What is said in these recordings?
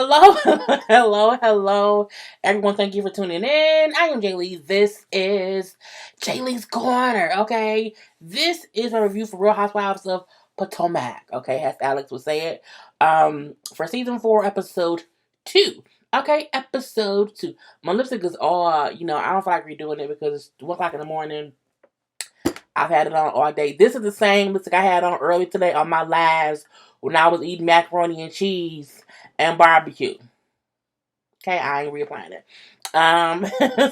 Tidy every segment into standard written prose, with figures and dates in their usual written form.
Hello, hello, everyone. Thank you for tuning in. I am Jaylee. This is Jaylee's Corner. Okay, this is a review for Real Housewives of Potomac. Okay, as Alex would say it. For season 4, episode 2. Okay, episode 2. My lipstick is all. I don't feel like redoing it because it's 1 o'clock in the morning. I've had it on all day. This is the same lipstick I had on early today on my lives when I was eating macaroni and cheese and barbecue. Okay, I ain't reapplying it.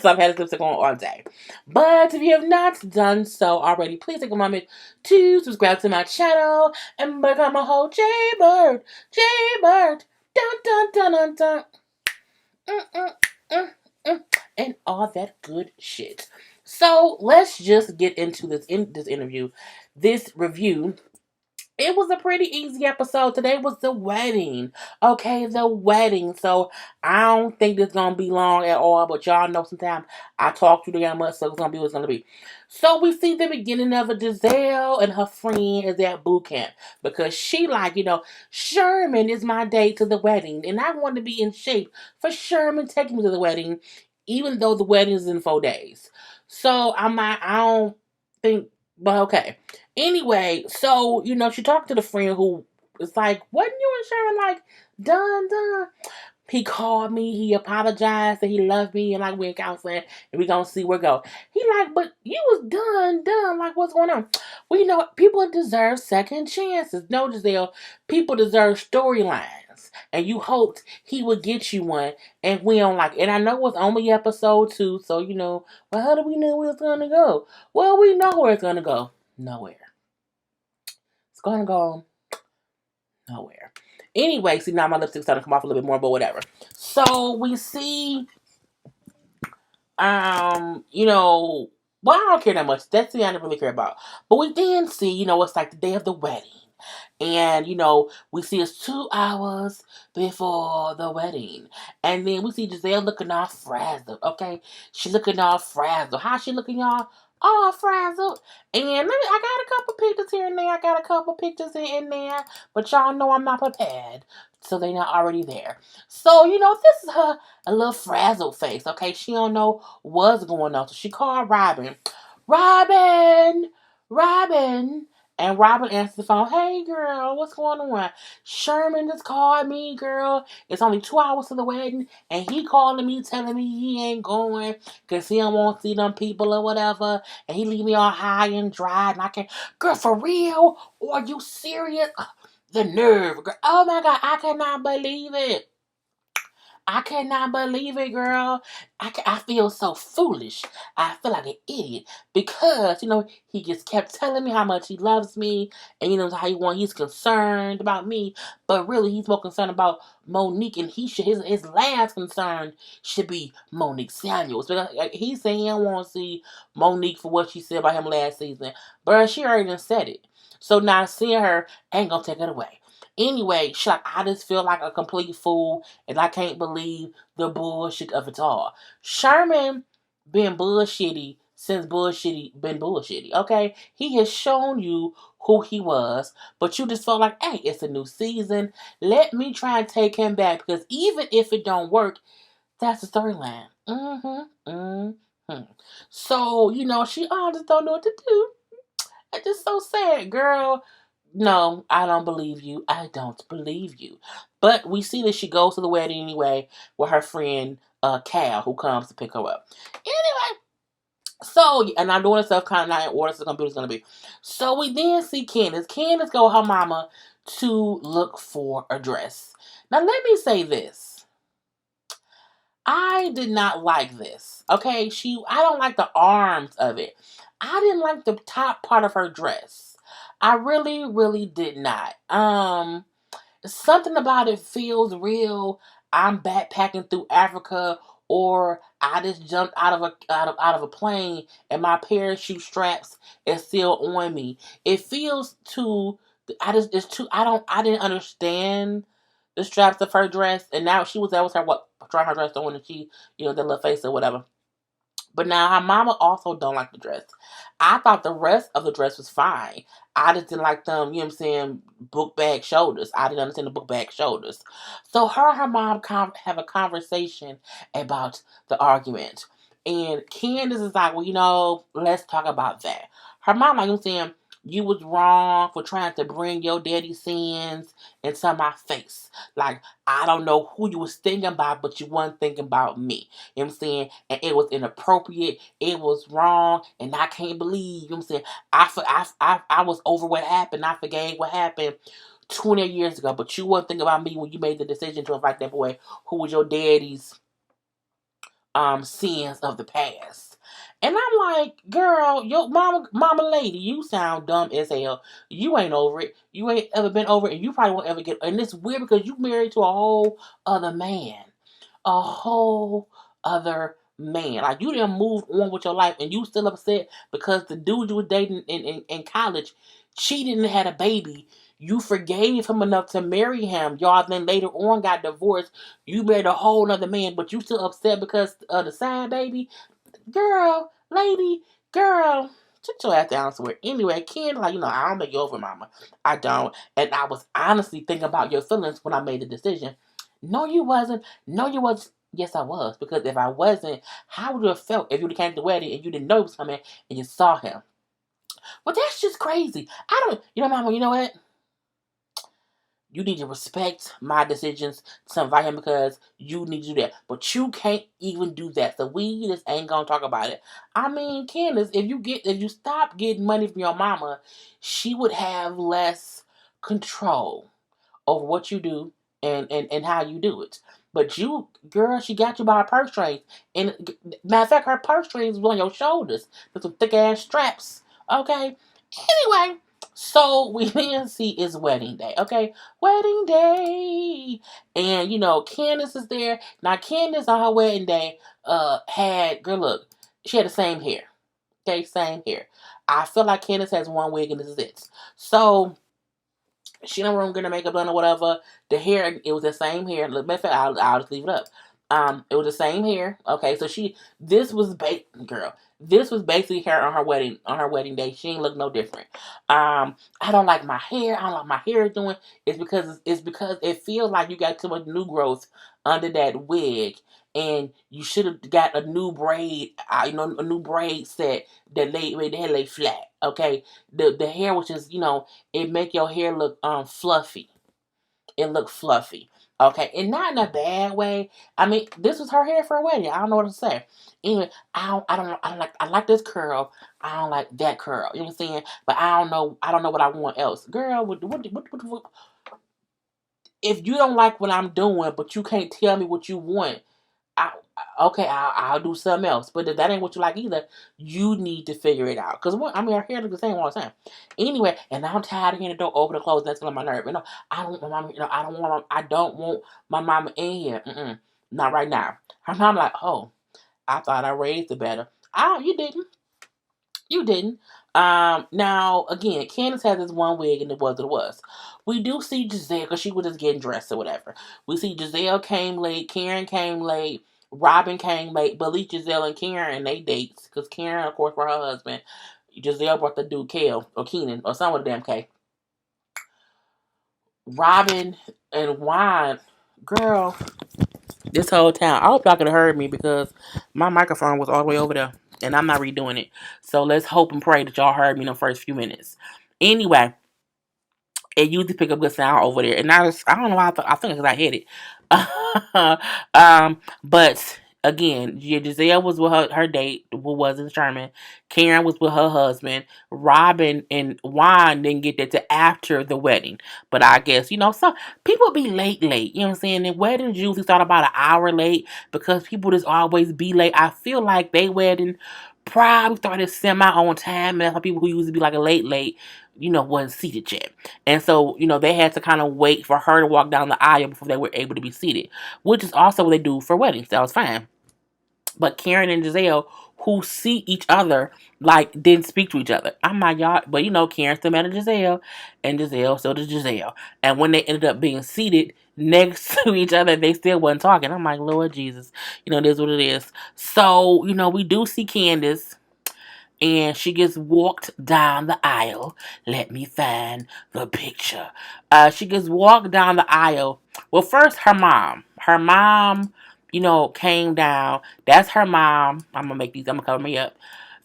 So I've had this lipstick on all day. But if you have not done so already, please take a moment to subscribe to my channel and become a whole Jaybird. Jaybird. Dun dun dun dun dun. Mm, mm, mm, mm. And all that good shit. So let's just get into this interview, this review. It was a pretty easy episode. Today was the wedding. Okay, the wedding. So I don't think it's gonna be long at all. But y'all know sometimes I talk too damn much, so it's gonna be what's gonna be. So we see the beginning of a Giselle and her friend is at boot camp because she Sherman is my date to the wedding, and I want to be in shape for Sherman taking me to the wedding, even though the wedding is in 4 days. So I don't think, but okay. Anyway, so, she talked to the friend who was like, wasn't you and Sharon like, done? He called me, he apologized that he loved me, and like, we're in counseling, and we gonna see where it go. He like, but you was done, like, what's going on? Well, people deserve second chances. No, Giselle, people deserve storylines, and you hoped he would get you one, and we don't like it. And I know it's only episode 2, so, well, how do we know where it's gonna go? Well, we know where it's gonna go. Nowhere. It's gonna go nowhere. Anyway, see, now my lipstick's starting to come off a little bit more, but whatever. So we see, well, I don't care that much. That's the thing I don't really care about. But we then see, it's like the day of the wedding. And, we see it's 2 hours before the wedding. And then we see Giselle looking all frazzled, okay? She looking all frazzled. How she looking, y'all? All frazzled. And I got a couple pictures here and there. I got a couple pictures here and there. But y'all know I'm not prepared. So they not already there. So, this is her a little frazzled face, okay? She don't know what's going on. So she called Robin. Robin. And Robin answered the phone. Hey, girl, what's going on? Sherman just called me, girl. It's only 2 hours to the wedding. And he calling me, telling me he ain't going because he don't want to see them people or whatever. And he leave me all high and dry. And I can't. Girl, for real? Or are you serious? The nerve, girl. Oh, my God. I cannot believe it. I cannot believe it, girl. I feel so foolish. I feel like an idiot because, he just kept telling me how much he loves me and, he's concerned about me. But really, he's more concerned about Monique, and his last concern should be Monique Samuels. Because he's saying he don't want to see Monique for what she said about him last season. But she already done said it. So now seeing her ain't going to take it away. Anyway, I just feel like a complete fool, and I can't believe the bullshit of it all. Sherman been bullshitty since been bullshitty, okay? He has shown you who he was, but you just felt like, hey, it's a new season. Let me try and take him back, because even if it don't work, that's the storyline. So, she just don't know what to do. It's just so sad, girl. No, I don't believe you. I don't believe you. But we see that she goes to the wedding anyway with her friend Cal, who comes to pick her up. Anyway, so, and I'm doing stuff kind of not in order, so the computer's going to be. So we then see Candace. Candace go with her mama to look for a dress. Now let me say this. I did not like this. Okay, I don't like the arms of it. I didn't like the top part of her dress. I really, really did not. Something about it feels real. I'm backpacking through Africa, or I just jumped out of a plane, and my parachute straps is still on me. It feels too. It's too. I didn't understand the straps of her dress, and now that was her trying her dress on, and she, that little face or whatever. But now her mama also don't like the dress. I thought the rest of the dress was fine. I just didn't like them, you know what I'm saying, book bag shoulders. I didn't understand the book bag shoulders. So her and her mom have a conversation about the argument. And Candace is like, well, let's talk about that. Her mom, like, you know what I'm saying, you was wrong for trying to bring your daddy's sins into my face. Like, I don't know who you was thinking about, but you wasn't thinking about me. You know what I'm saying? And it was inappropriate. It was wrong. And I can't believe, you know what I'm saying? I was over what happened. I forgave what happened 20 years ago. But you wasn't thinking about me when you made the decision to invite that boy who was your daddy's sins of the past. And I'm like, girl, your mama lady, you sound dumb as hell. You ain't over it. You ain't ever been over it, and you probably won't ever get. And it's weird because you married to a whole other man, a whole other man. Like you didn't move on with your life, and you still upset because the dude you were dating in college cheated and had a baby. You forgave him enough to marry him. Y'all then later on got divorced. You married a whole other man, but you still upset because of the side baby. Girl, lady, girl, sit your ass down somewhere. Anyway, Ken, like, I don't make you over, mama. I don't. And I was honestly thinking about your feelings when I made the decision. No, you wasn't. No, you was. Yes, I was. Because if I wasn't, how would you have felt if you would have came to the wedding and you didn't know he was coming and you saw him? Well, that's just crazy. I don't, mama, you know what? You need to respect my decisions to invite him because you need to do that. But you can't even do that. So we just ain't gonna talk about it. I mean, Candace, if you stop getting money from your mama, she would have less control over what you do and how you do it. But you, girl, she got you by her purse strings. And matter of fact, her purse strings was on your shoulders with some thick ass straps. Okay? Anyway, so we then see it's wedding day. Okay? Wedding day. And Candace is there. Now Candace on her wedding day had, girl, look, she had the same hair. Okay, same hair. I feel like Candace has one wig and this is it. So she in the room getting her makeup done or whatever. The hair, it was the same hair. Matter of fact, I'll just leave it up. It was the same hair. Okay, so this was basically her on her wedding day. She ain't look no different. I don't like my hair. I don't like my hair doing. It's because it feels like you got too much new growth under that wig, and you should have got a new braid. A new braid set that lay flat. Okay, the hair was just it make your hair look fluffy. It looked fluffy. Okay, and not in a bad way. I mean, this was her hair for a wedding. I don't know what to say. Anyway, I like this curl. I don't like that curl. You know what I'm saying? But I don't know what I want else. Girl, what if you don't like what I'm doing, but you can't tell me what you want, okay, I'll do something else. But if that ain't what you like either, you need to figure it out. Because our hair looks the same all the time. Anyway, and I'm tired of hearing the door open and close. That's on my nerve. I don't want my mom. I don't want my mama in here. Not right now. Her mom like, oh, I thought I raised it better. Oh, you didn't. You didn't. Now again, Candace has this one wig, and it was what it was. We do see Giselle because she was just getting dressed or whatever. We see Giselle came late, Karen came late, Robin came late, but at least Giselle and Karen and they dates because Karen, of course, for her husband. Giselle brought the dude Kel or Keenan or some of the damn K. Robin and Wine, girl, this whole time. I hope y'all could have heard me because my microphone was all the way over there and I'm not redoing it. So let's hope and pray that y'all heard me in the first few minutes. Anyway, it usually pick up good sound over there. And I don't know why I think because I hit it. But again, Giselle was with her date, who wasn't Sherman. Karen was with her husband. Robin and Juan didn't get there to after the wedding. But I guess, some people be late. You know what I'm saying? And weddings usually start about an hour late because people just always be late. I feel like they wedding probably started semi on time. And that's why people who used to be like a late, wasn't seated yet. And so, they had to kind of wait for her to walk down the aisle before they were able to be seated, which is also what they do for weddings. That was fine. But Karen and Giselle, who see each other, didn't speak to each other. I'm not y'all, but Karen still met Giselle, and Giselle still to Giselle. And when they ended up being seated, next to each other. They still wasn't talking. I'm like, Lord Jesus, it is what it is. So, we do see Candace, and she gets walked down the aisle. Let me find the picture. She gets walked down the aisle. Well, first, her mom. Her mom, came down. That's her mom. I'm gonna cover me up.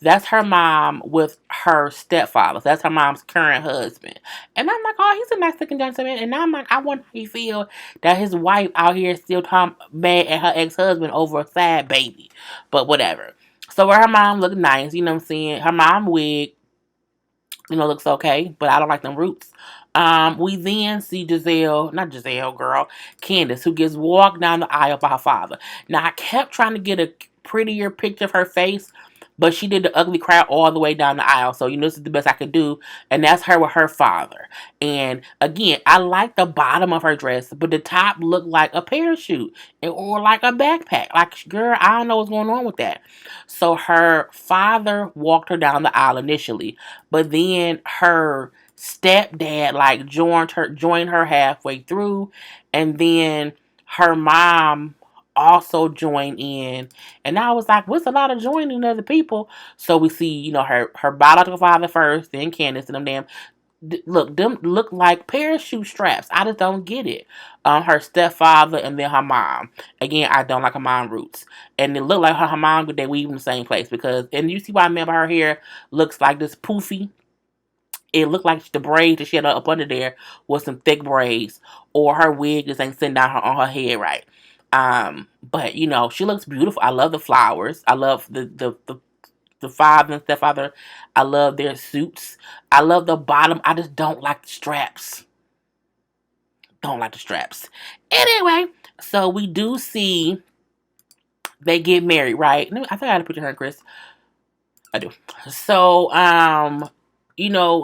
That's her mom with her stepfather. That's her mom's current husband. And I'm like, oh, he's a nice looking gentleman. And I'm like, I wonder how he feel that his wife out here still mad at her ex-husband over a sad baby. But whatever. So her mom looked nice, you know what I'm saying? Her mom wig, looks okay, but I don't like them roots. We then see not Giselle, girl, Candace, who gets walked down the aisle by her father. Now, I kept trying to get a prettier picture of her face, but she did the ugly crowd all the way down the aisle. So, this is the best I could do. And that's her with her father. And again, I like the bottom of her dress, but the top looked like a parachute or like a backpack. Like, girl, I don't know what's going on with that. So her father walked her down the aisle initially, but then her stepdad like joined her halfway through, and then her mom also joined in. And I was like, what's a lot of joining other people? So we see, her biological father first, then Candace, and them look like parachute straps. I just don't get it. Her stepfather and then her mom. Again, I don't like her mom roots. And it looked like her mom, but they weave in the same place and you see why I remember her hair looks like this poofy. It looked like the braids that she had up under there was some thick braids, or her wig just ain't sitting down on her head right. But she looks beautiful. I love the flowers. I love the father and stepfather. I love their suits. I love the bottom. I just don't like the straps. Don't like the straps. Anyway, so we do see they get married, right? I think I had a picture of her and Chris. I do. So,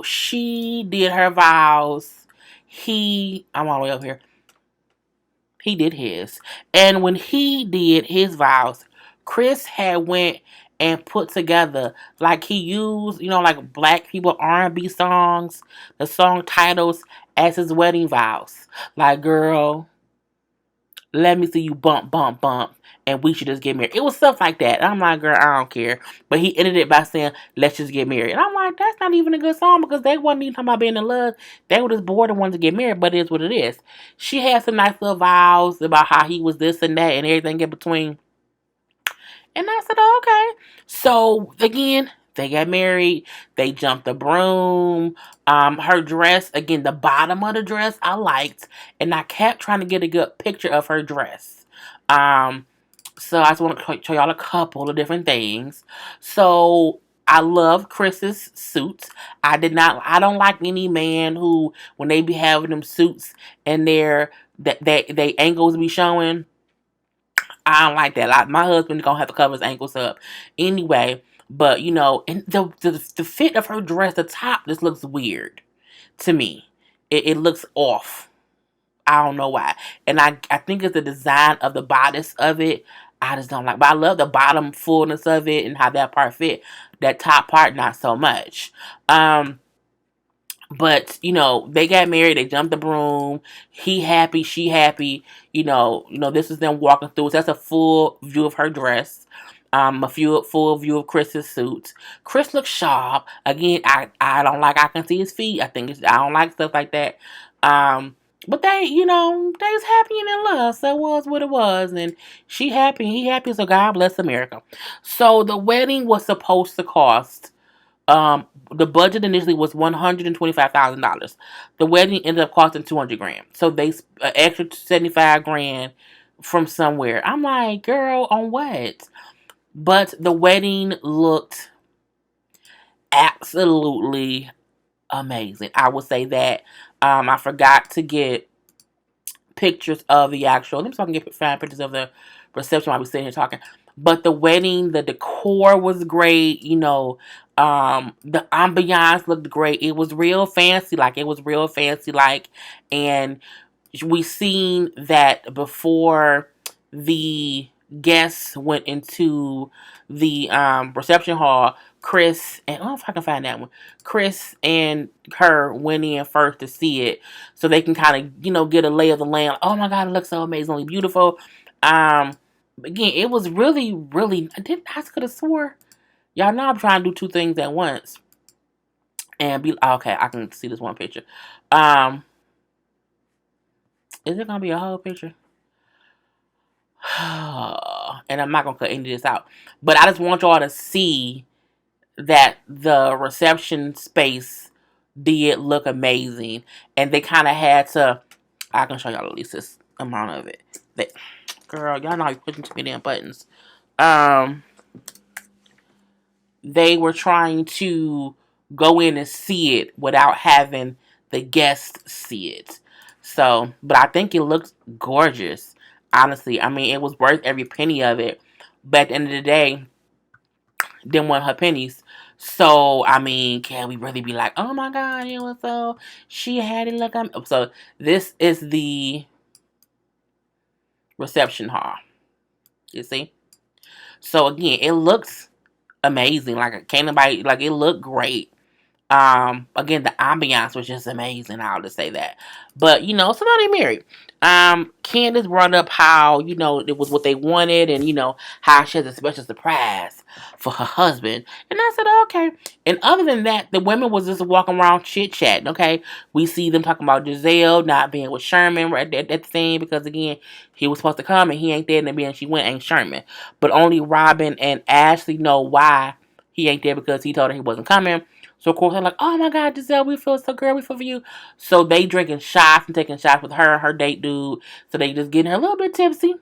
she did her vows. I'm all the way up here. He did his. And when he did his vows, Chris had went and put together, like he used, like black people R&B songs, the song titles as his wedding vows. Like, girl, let me see you bump, bump, bump, and we should just get married. It was stuff like that. And I'm like, girl, I don't care. But he ended it by saying, let's just get married. And I'm like, that's not even a good song because they wasn't even talking about being in love. They were just bored and wanted to get married, but it is what it is. She had some nice little vows about how he was this and that and everything in between. And I said, oh, okay. So, again, they got married. They jumped the broom. Her dress, again, the bottom of the dress I liked. And I kept trying to get a good picture of her dress. So I just want to show y'all a couple of different things. So I love Chris's suits. I don't like any man who, when they be having them suits and they ankles be showing. I don't like that. Like, my husband gonna have to cover his ankles up anyway. But and the fit of her dress, the top just looks weird to me. It looks off. I don't know why. And I think it's the design of the bodice of it. I just don't like. But I love the bottom fullness of it and how that part fit. That top part, not so much. But they got married. They jumped the broom. He happy, she happy. This is them walking through. So that's a full view of her dress. Full view of Chris's suit. Chris looks sharp. Again, I don't like. I can see his feet. I don't like stuff like that. But they was happy and in love. So it was what it was, and she happy, he happy. So God bless America. So the wedding was supposed to cost. The budget initially was $125,000. The wedding ended up costing $200,000. So they extra $75,000 from somewhere. I'm like, girl, on what? But the wedding looked absolutely amazing. I would say that. I forgot to get pictures of the actual. Let me see if I can find pictures of the reception while we sitting here talking. But the wedding, the decor was great. The ambiance looked great. It was real fancy. And we seen that before the guests went into the reception hall. Chris and I don't know if I can find that one. Chris and her went in first to see it, so they can kind of get a lay of the land. Oh my God, it looks so amazingly beautiful. Again, it was really, really. I could have swore. Y'all know I'm trying to do two things at once and be okay. I can see this one picture. Um, is it gonna be a whole picture? And I'm not gonna cut any of this out, but I just want y'all to see that the reception space did look amazing, and they kind of had to. I can show y'all at least this amount of it. They, girl, y'all know how you pushing too many damn buttons. Um, they were trying to go in and see it without having the guests see it. So, but I think it looks gorgeous. Honestly, I mean, it was worth every penny of it. But at the end of the day, didn't want her pennies. So, I mean, can we really be like, oh my God, so she had it look. So, this is the reception hall. You see? So, again, it looks amazing. Like, can't nobody, like, it looked great. Again, the ambiance was just amazing. I'll just say that. But, somebody married. Candace brought up how, it was what they wanted and, how she has a special surprise for her husband. And I said, okay. And other than that, the women was just walking around chit-chatting, okay? We see them talking about Giselle not being with Sherman right at the scene because, again, he was supposed to come and he ain't there and then she went ain't Sherman. But only Robin and Ashley know why he ain't there because he told her he wasn't coming. So, of course, I'm like, oh, my God, Giselle, we feel so good. We feel for you. So, they drinking shots and taking shots with her date dude. So, they just getting her a little bit tipsy.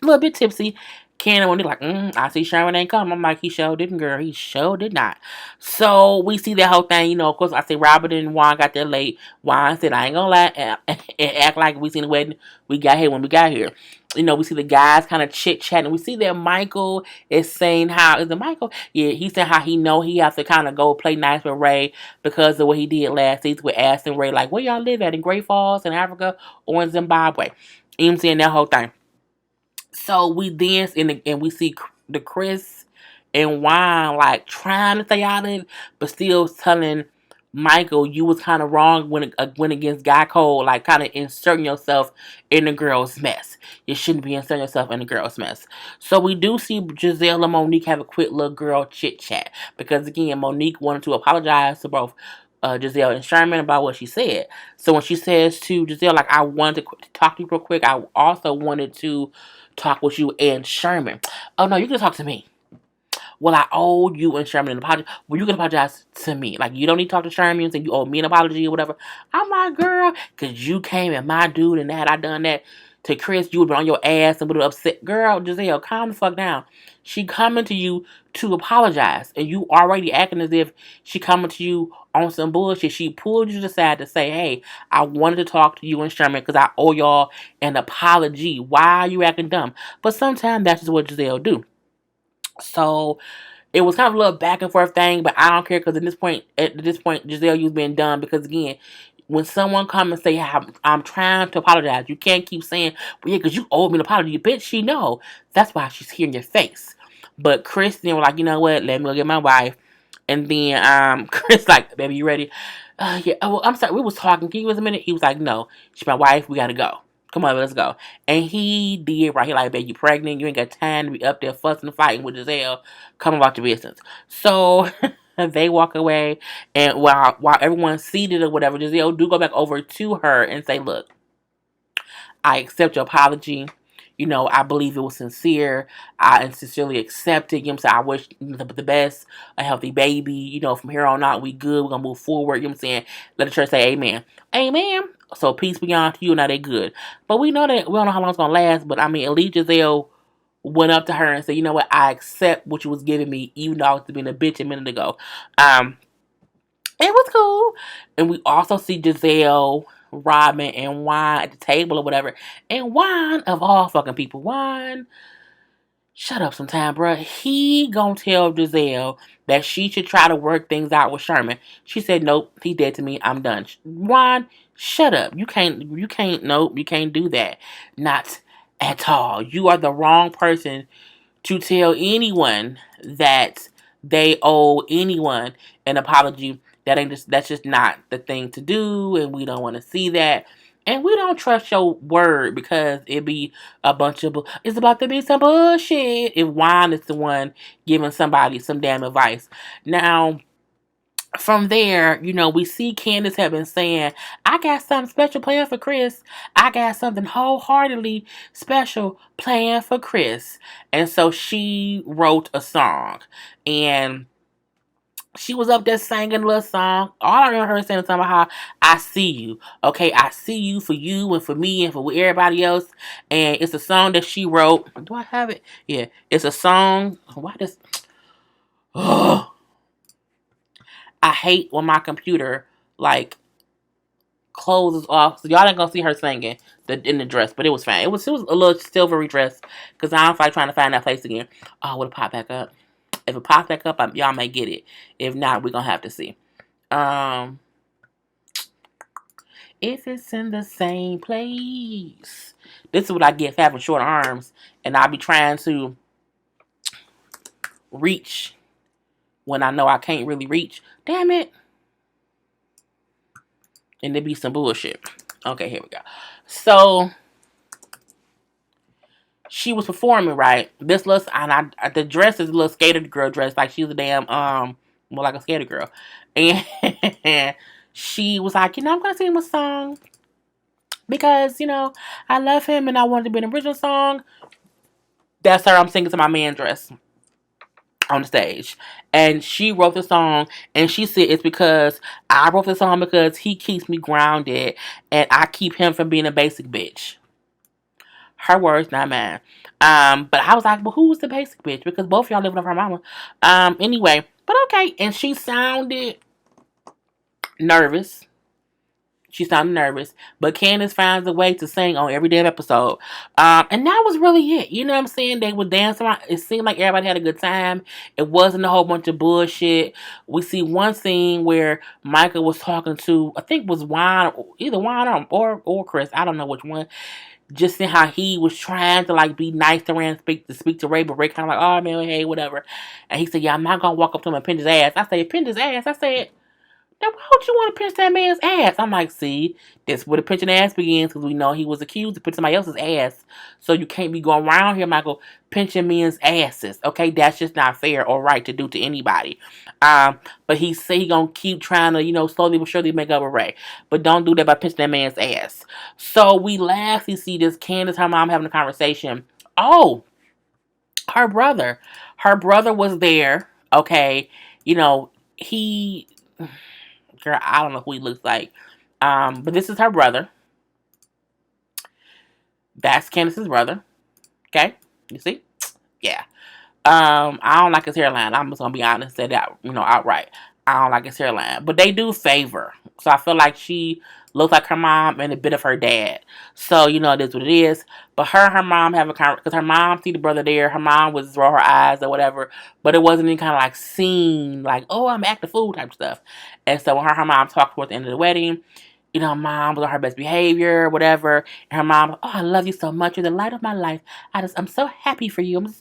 A little bit tipsy. Cannon, when they're like, I see Sherman ain't come. I'm like, he sure didn't, girl. He sure did not. So, we see that whole thing. Of course, I say Robert and Juan got there late. Juan said, I ain't gonna lie and act like we seen the wedding. We got here when we got here. We see the guys kind of chit-chatting. We see that Michael is saying how, is it Michael? Yeah, he said how he know he has to kind of go play nice with Ray because of what he did last season with asking Ray, like, where y'all live at, in Great Falls, in Africa, or in Zimbabwe? You know what I'm saying? That whole thing. So we dance and we see the Chris and Juan like trying to stay out of it, but still telling Michael you was kind of wrong when it went against Guy Cole, like kind of inserting yourself in the girl's mess. You shouldn't be inserting yourself in the girl's mess. So we do see Giselle and Monique have a quick little girl chit chat because again Monique wanted to apologize to both Giselle and Sherman about what she said. So when she says to Giselle, like, I wanted to talk to you real quick, I also wanted to talk with you and Sherman. Oh, no, you can talk to me. Well, I owe you and Sherman an apology. Well, you can apologize to me. Like, you don't need to talk to Sherman and say you owe me an apology or whatever. I'm like, girl, because you came at my dude and had I done that to Chris, you would have been on your ass and would have upset. Girl, Giselle, calm the fuck down. She coming to you to apologize. And you already acting as if she coming to you on some bullshit. She pulled you to the side to say, hey, I wanted to talk to you and Sherman because I owe y'all an apology. Why are you acting dumb? But sometimes that's just what Giselle do. So it was kind of a little back and forth thing, but I don't care because at this point, Giselle, you've been done because again, when someone come and say, I'm trying to apologize, you can't keep saying, well, yeah, because you owe me an apology. Bitch, she know. That's why she's here in your face. But Chris then was like, you know what? Let me go get my wife. And then Chris like, baby, you ready? Yeah. Oh, well, I'm sorry. We was talking. Can you give us a minute? He was like, no, she's my wife. We got to go. Come on, let's go. And he did right. He like, baby, you pregnant. You ain't got time to be up there fussing and fighting with Giselle. Come about your business. So they walk away. And while everyone's seated or whatever, Giselle do go back over to her and say, look, I accept your apology. I believe it was sincere. I sincerely accept it. I wish the best, a healthy baby. From here on out, we good. We're going to move forward. I'm saying? Let the church say amen. Amen. So peace be unto you. Now they good. But we know that we don't know how long it's going to last. But I mean, at least Giselle went up to her and said, you know what? I accept what you was giving me, even though I was being a bitch a minute ago. It was cool. And we also see Giselle, Robin, and Juan at the table or whatever. And Juan, of all fucking people, Juan, shut up sometime, bruh. He gonna tell Giselle that she should try to work things out with Sherman. She said, nope, he dead to me. I'm done. Juan, shut up. You can't do that. Not at all. You are the wrong person to tell anyone that they owe anyone an apology. That's just not the thing to do, and we don't want to see that. And we don't trust your word because it be a bunch of it's about to be some bullshit if Juan is the one giving somebody some damn advice. Now, from there, we see Candace have been saying, I got something special planned for Chris. I got something wholeheartedly special planned for Chris. And so she wrote a song. And she was up there singing a little song. All I remember her saying was something about how I see you. Okay, I see you for you and for me and for everybody else. And it's a song that she wrote. Do I have it? Yeah, it's a song. Why does... Oh, I hate when my computer, like, clothes off. So y'all ain't gonna see her singing in the dress, but it was fine. It was a little silvery dress because I don't feel like trying to find that place again. Oh, would it pop back up? If it pops back up, y'all may get it. If not, we're gonna have to see. If it's in the same place. This is what I get for having short arms, and I'll be trying to reach when I know I can't really reach. Damn it. And there be some bullshit. Okay, here we go. So she was performing, right? This little, and the dress is a little skater girl dress, like she's a damn more like a skater girl, and she was like, I'm gonna sing him a song because I love him and I wanted to be an original song. That's her. I'm singing to my man dress on the stage, and she wrote the song, and she said it's because I wrote the song because he keeps me grounded, and I keep him from being a basic bitch. Her words, not mine. But I was like, well, who's the basic bitch? Because both of y'all living with her mama. Anyway, but okay. And she sounded nervous. But Candace finds a way to sing on every damn episode. And that was really it. You know what I'm saying? They would dance around. It seemed like everybody had a good time. It wasn't a whole bunch of bullshit. We see one scene where Michael was talking to, I think it was either Juan or Chris. I don't know which one. Just seeing how he was trying to like be nice to Rand, speak to Ray, but Ray kind of like, oh man, hey, whatever. And he said, yeah, I'm not gonna walk up to him and pinch his ass. I said, pinch his ass. I said, now why would you want to pinch that man's ass? I'm like, see, that's where the pinching ass begins because we know he was accused of pinching somebody else's ass. So you can't be going around here, Michael, pinching men's asses. Okay, that's just not fair or right to do to anybody. But he said he gonna keep trying to, slowly but surely make up with Ray. But don't do that by pinching that man's ass. So we lastly see this Candace, her mom having a conversation. Oh, her brother. Her brother was there. Okay, he... Girl, I don't know who he looks like. But this is her brother. That's Candace's brother. Okay? You see? Yeah. I don't like his hairline. I'm just gonna be honest, say that, outright. I don't like his hairline. But they do favor. So I feel like she looks like her mom and a bit of her dad. So, it is what it is. But her mom have a conversation, because her mom see the brother there. Her mom would roll her eyes or whatever. But it wasn't any kind of like scene, like, oh, I'm acting fool type stuff. And so when her mom talked towards the end of the wedding, mom was on her best behavior, whatever. And her mom, oh, I love you so much. You're the light of my life. I'm so happy for you. I'm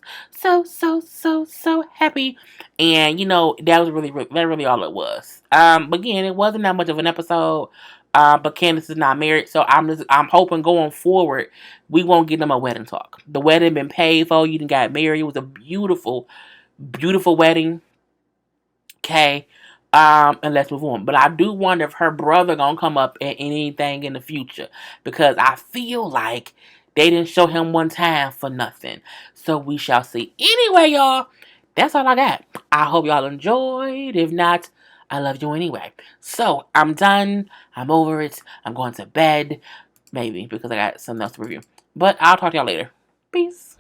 so happy. And, that was really all it was. But again, it wasn't that much of an episode. But Candace is not married. So I'm hoping going forward, we won't get them a wedding talk. The wedding been paid for. You done got married. It was a beautiful, beautiful wedding. Okay. And let's move on. But I do wonder if her brother gonna come up at anything in the future. Because I feel like they didn't show him one time for nothing. So we shall see. Anyway, y'all, that's all I got. I hope y'all enjoyed. If not, I love you anyway. So, I'm done. I'm over it. I'm going to bed. Maybe, because I got something else to review. But I'll talk to y'all later. Peace.